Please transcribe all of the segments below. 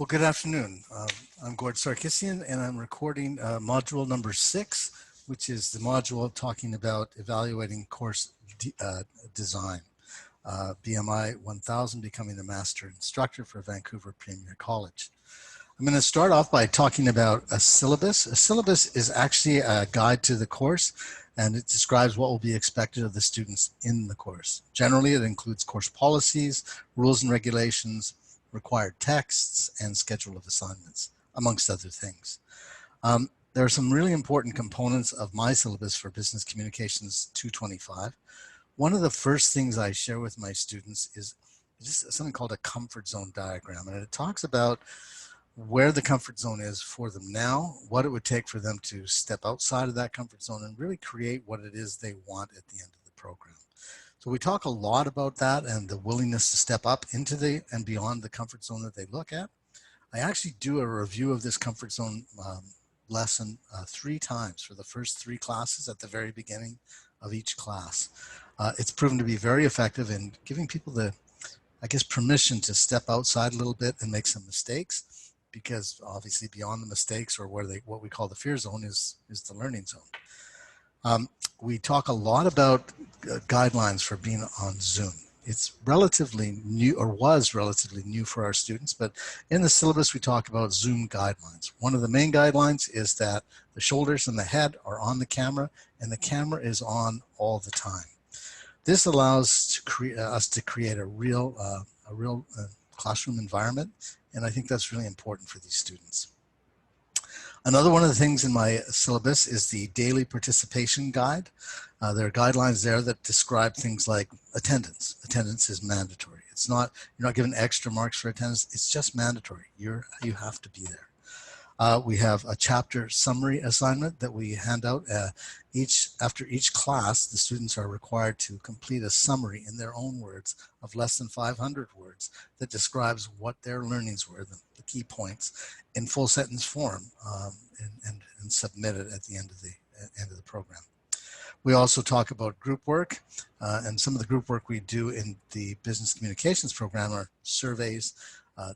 Well, good afternoon. I'm Gord Sarkissian, and I'm recording module number 6, which is the module talking about evaluating course design. BMI 1000, becoming a master instructor for Vancouver Premier College. I'm going to start off by talking about a syllabus. A syllabus is actually a guide to the course, and it describes what will be expected of the students in the course. Generally, it includes course policies, rules and regulations, required texts, and schedule of assignments, amongst other things. There are some really important components of my syllabus for Business Communications 225. One of the first things I share with my students is just something called a comfort zone diagram, and it talks about where the comfort zone is for them now, what it would take for them to step outside of that comfort zone and really create what it is they want at the end of the program. So we talk a lot about that and the willingness to step up into the and beyond the comfort zone that they look at. I actually do a review of this comfort zone lesson 3 times for the first 3 classes at the very beginning of each class. It's proven to be very effective in giving people the, permission to step outside a little bit and make some mistakes, because obviously beyond the mistakes, or what we call the fear zone, is the learning zone. We talk a lot about guidelines for being on Zoom. It's relatively new, or was relatively new for our students, but in the syllabus we talk about Zoom guidelines. One of the main guidelines is that the shoulders and the head are on the camera, and the camera is on all the time. This allows us to create a real classroom environment, and I think that's really important for these students. Another one of the things in my syllabus is the daily participation guide. There are guidelines there that describe things like attendance. Attendance is mandatory. You're not given extra marks for attendance. It's just mandatory. You have to be there. We have a chapter summary assignment that we hand out. After each class, the students are required to complete a summary in their own words of less than 500 words that describes what their learnings were, the key points, in full sentence form, and submit it at the end of the program. We also talk about group work, and some of the group work we do in the business communications program are surveys,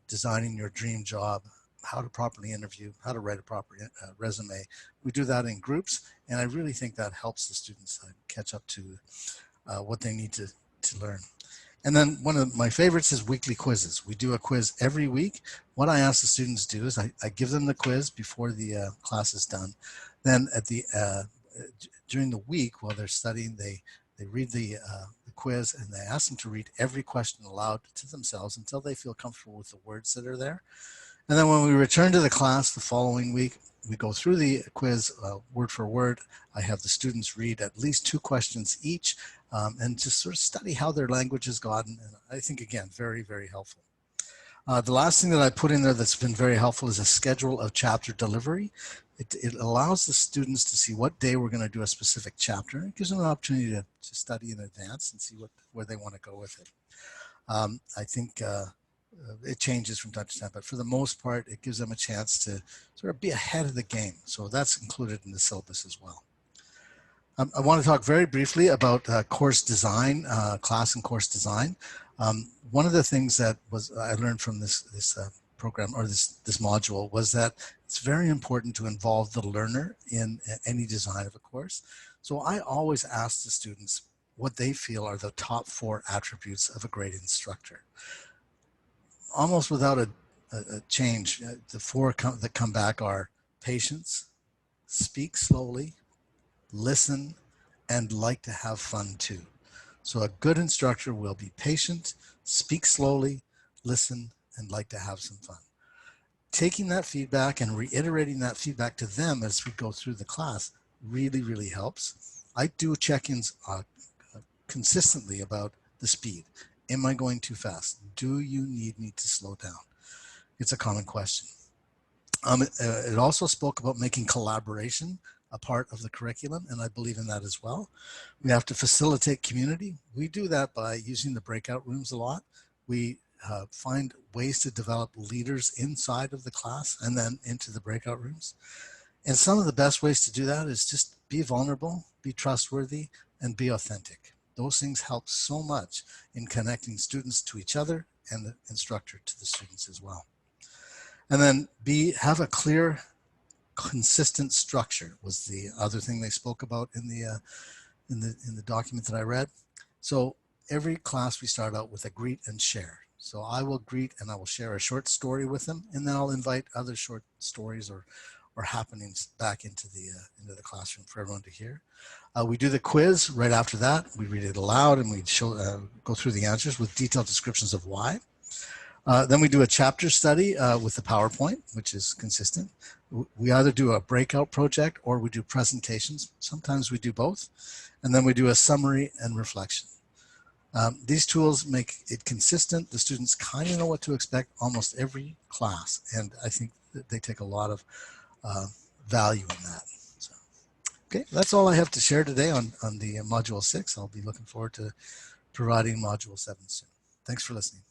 designing your dream job, how to properly interview, how to write a proper resume. We do that in groups, and I really think that helps the students catch up to what they need to learn. And then one of my favorites is weekly quizzes. We do a quiz every week. What I ask the students to do is I give them the quiz before the class is done. Then at during the week while they're studying, they read the quiz, and they ask them to read every question aloud to themselves until they feel comfortable with the words that are there. And then when we return to the class the following week, we go through the quiz word for word. I have the students read at least 2 questions each, and just sort of study how their language has gotten. And I think, again, very, very helpful. The last thing that I put in there that's been very helpful is a schedule of chapter delivery. It allows the students to see what day we're going to do a specific chapter. It gives them an opportunity to study in advance and see where they want to go with it. I think it changes from time to time, but for the most part, it gives them a chance to sort of be ahead of the game. So that's included in the syllabus as well. I want to talk very briefly about course design, class and course design. One of the things that I learned from this program, or this module, was that it's very important to involve the learner in any design of a course. So I always ask the students what they feel are the top 4 attributes of a great instructor. Almost without a change, the 4 that come back are patience, speak slowly, listen, and like to have fun too. So a good instructor will be patient, speak slowly, listen, and like to have some fun. Taking that feedback and reiterating that feedback to them as we go through the class really, really helps. I do check-ins consistently about the speed. Am I going too fast? Do you need me to slow down? It's a common question. It also spoke about making collaboration a part of the curriculum, and I believe in that as well. We have to facilitate community. We do that by using the breakout rooms a lot. We find ways to develop leaders inside of the class and then into the breakout rooms. And some of the best ways to do that is just be vulnerable, be trustworthy, and be authentic. Those things help so much in connecting students to each other and the instructor to the students as well. And then B, have a clear, consistent structure was the other thing they spoke about in the document that I read. So every class we start out with a greet and share. So I will greet and I will share a short story with them, and then I'll invite other short stories or happenings back into the classroom for everyone to hear. We do the quiz right after that. We read it aloud and we go through the answers with detailed descriptions of why. Then we do a chapter study with the PowerPoint, which is consistent. We either do a breakout project or we do presentations. Sometimes we do both. And then we do a summary and reflection. These tools make it consistent. The students kind of know what to expect almost every class. And I think that they take a lot of value in that. So, okay, that's all I have to share today on the Module 6. I'll be looking forward to providing Module 7 soon. Thanks for listening.